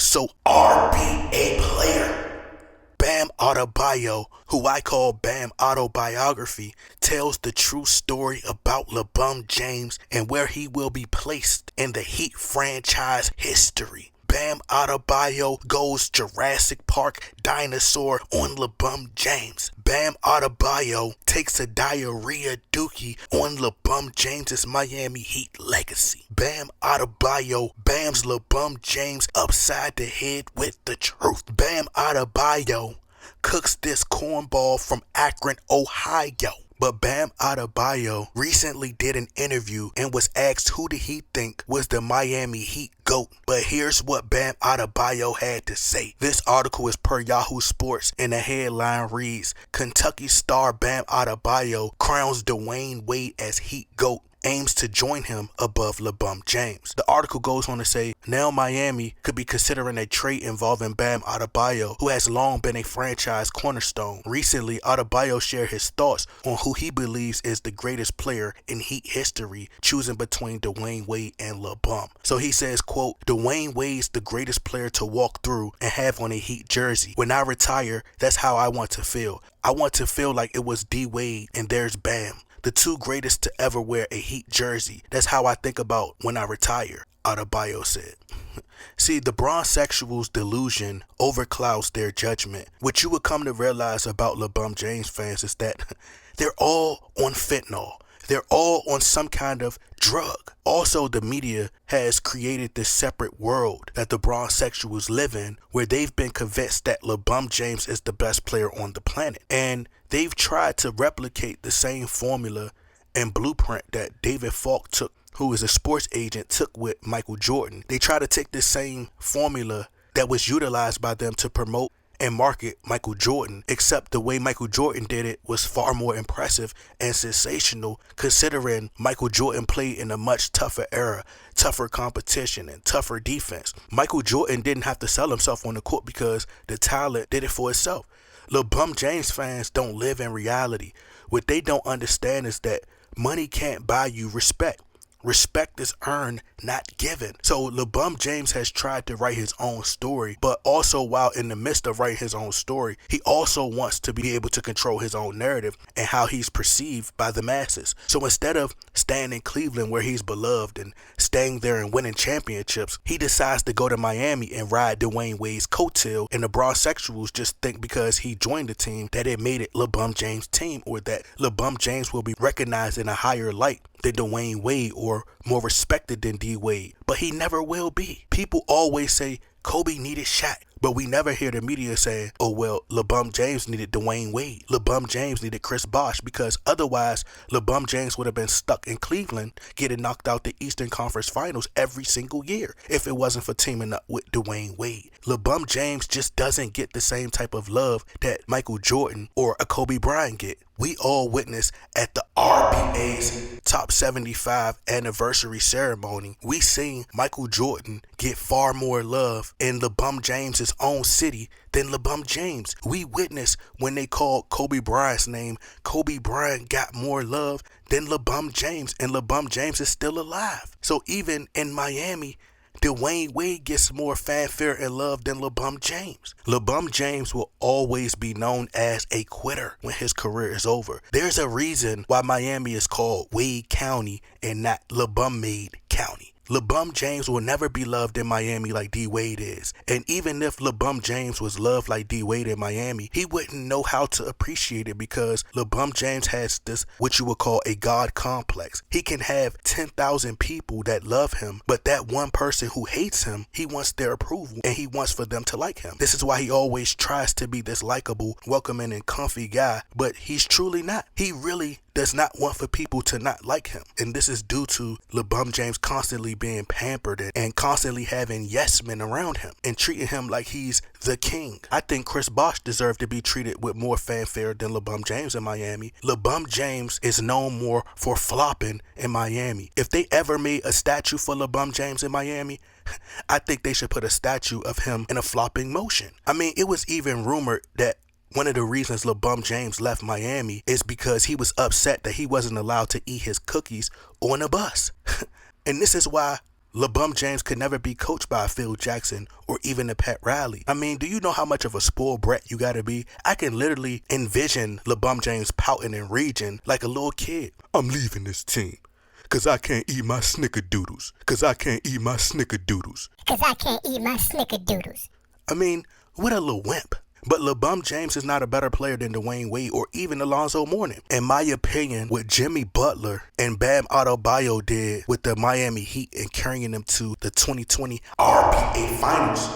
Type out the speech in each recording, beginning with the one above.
So RBA player Bam Adebayo, who I call Bam Autobiography, tells the true story about LeBron James and where he will be placed in the Heat franchise history. Bam Adebayo goes Jurassic Park dinosaur on LeBron James. Bam Adebayo takes a diarrhea dookie on LeBron James's Miami Heat legacy. Bam Adebayo bams LeBron James upside the head with the truth. Bam Adebayo cooks this cornball from Akron, Ohio. But Bam Adebayo recently did an interview and was asked who did he think was the Miami Heat GOAT. But here's what Bam Adebayo had to say. This article is per Yahoo Sports and the headline reads, Kentucky star Bam Adebayo crowns Dwayne Wade as Heat GOAT. Aims to join him above LeBron James. The article goes on to say, now Miami could be considering a trade involving Bam Adebayo, who has long been a franchise cornerstone. Recently, Adebayo shared his thoughts on who he believes is the greatest player in Heat history, choosing between Dwayne Wade and LeBron. So he says, quote, Dwayne Wade's the greatest player to walk through and have on a Heat jersey. When I retire, that's how I want to feel. I want to feel like it was D.Wade and there's Bam. The two greatest to ever wear a Heat jersey. That's how I think about when I retire, Adebayo said. See, the bronzesexuals' delusion overclouds their judgment. What you would come to realize about LeBron James fans is that they're all on fentanyl. They're all on some kind of drug. Also, the media has created this separate world that the bronzesexuals live in, where they've been convinced that LeBron James is the best player on the planet. And they've tried to replicate the same formula and blueprint that David Falk took, who is a sports agent, took with Michael Jordan. They try to take the same formula that was utilized by them to promote and market Michael Jordan, except the way Michael Jordan did it was far more impressive and sensational, considering Michael Jordan played in a much tougher era, tougher competition, and tougher defense. Michael Jordan didn't have to sell himself on the court because the talent did it for itself. LeBron James fans don't live in reality. What they don't understand is that money can't buy you respect. Respect is earned, not given. So LeBron James has tried to write his own story, but also while in the midst of writing his own story, he also wants to be able to control his own narrative and how he's perceived by the masses. So instead of staying in Cleveland where he's beloved and staying there and winning championships, he decides to go to Miami and ride Dwayne Wade's coattail, and the bronzesexuals just think because he joined the team that it made it LeBron James' team, or that LeBron James will be recognized in a higher light than Dwayne Wade or more respected than D.Wade. But he never will be. People always say Kobe needed Shaq, but we never hear the media saying, oh well, LeBron James needed Dwayne Wade. LeBron James needed Chris Bosh, because otherwise LeBron James would have been stuck in Cleveland getting knocked out the Eastern Conference Finals every single year if it wasn't for teaming up with Dwayne Wade. LeBron James just doesn't get the same type of love that Michael Jordan or a Kobe Bryant get. We all witnessed at the RBA's Top 75 anniversary ceremony. We seen Michael Jordan get far more love in LeBron James's own city than LeBron James. We witnessed when they called Kobe Bryant's name, Kobe Bryant got more love than LeBron James, and LeBron James is still alive. So even in Miami, Dwayne Wade gets more fanfare and love than LeBron James. LeBron James will always be known as a quitter when his career is over. There's a reason why Miami is called Wade County and not LeBron-made County. LeBron James will never be loved in Miami like D.Wade is. And even if LeBron James was loved like D.Wade in Miami, he wouldn't know how to appreciate it, because LeBron James has this, what you would call a God complex. He can have 10,000 people that love him, but that one person who hates him, he wants their approval and he wants for them to like him. This is why he always tries to be this likable, welcoming, and comfy guy, but he's truly not. He really does not want for people to not like him. And this is due to LeBron James constantly being pampered and constantly having yes men around him and treating him like he's the king. I think Chris Bosh deserved to be treated with more fanfare than LeBron James in Miami. LeBron James is known more for flopping in Miami. If they ever made a statue for LeBron James in Miami, I think they should put a statue of him in a flopping motion. I mean, it was even rumored that one of the reasons LeBron James left Miami is because he was upset that he wasn't allowed to eat his cookies on a bus. And this is why LeBron James could never be coached by a Phil Jackson or even a Pat Riley. I mean, do you know how much of a spoiled brat you gotta be? I can literally envision LeBron James pouting and raging like a little kid. I'm leaving this team. Cause I can't eat my snickerdoodles. Cause I can't eat my snickerdoodles. Cause I can't eat my snickerdoodles. I mean, what a little wimp. But LeBron James is not a better player than Dwayne Wade or even Alonzo Mourning. In my opinion, what Jimmy Butler and Bam Adebayo did with the Miami Heat and carrying them to the 2020 RPA Finals,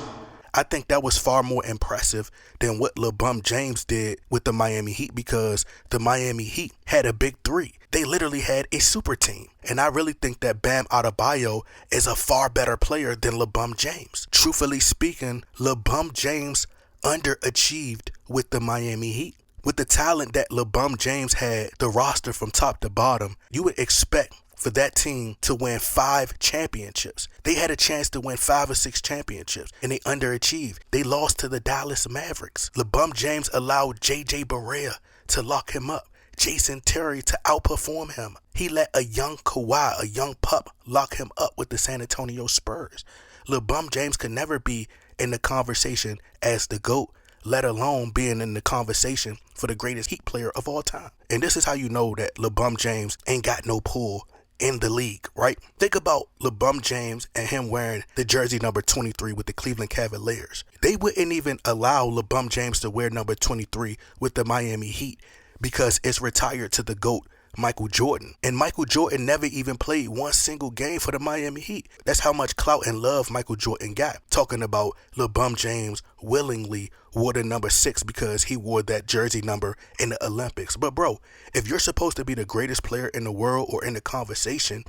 I think that was far more impressive than what LeBron James did with the Miami Heat, because the Miami Heat had a big three. They literally had a super team. And I really think that Bam Adebayo is a far better player than LeBron James. Truthfully speaking, LeBron James underachieved with the Miami Heat. With the talent that LeBron James had, the roster from top to bottom, you would expect for that team to win 5 championships. They had a chance to win 5 or 6 championships, and they underachieved. They lost to the Dallas Mavericks. LeBron James allowed J.J. Barea to lock him up, Jason Terry to outperform him. He let a young Kawhi, a young pup, lock him up with the San Antonio Spurs. LeBron James could never be in the conversation as the GOAT, let alone being in the conversation for the greatest Heat player of all time. And this is how you know that LeBron James ain't got no pull in the league, right? Think about LeBron James and him wearing the jersey number 23 with the Cleveland Cavaliers. They wouldn't even allow LeBron James to wear number 23 with the Miami Heat because it's retired to the GOAT, Michael Jordan. And Michael Jordan never even played one single game for the Miami Heat. That's how much clout and love Michael Jordan got. Talking about LeBron James willingly wore the number 6 because he wore that jersey number in the Olympics. But bro, if you're supposed to be the greatest player in the world or in the conversation,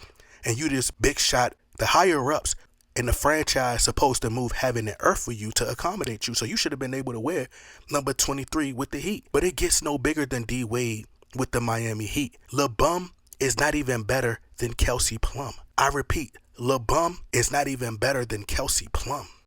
and you this big shot, the higher ups in the franchise supposed to move heaven and earth for you to accommodate you. So you should have been able to wear number 23 with the Heat. But it gets no bigger than D.Wade with the Miami Heat. LeBron is not even better than Kelsey Plum. I repeat, LeBron is not even better than Kelsey Plum.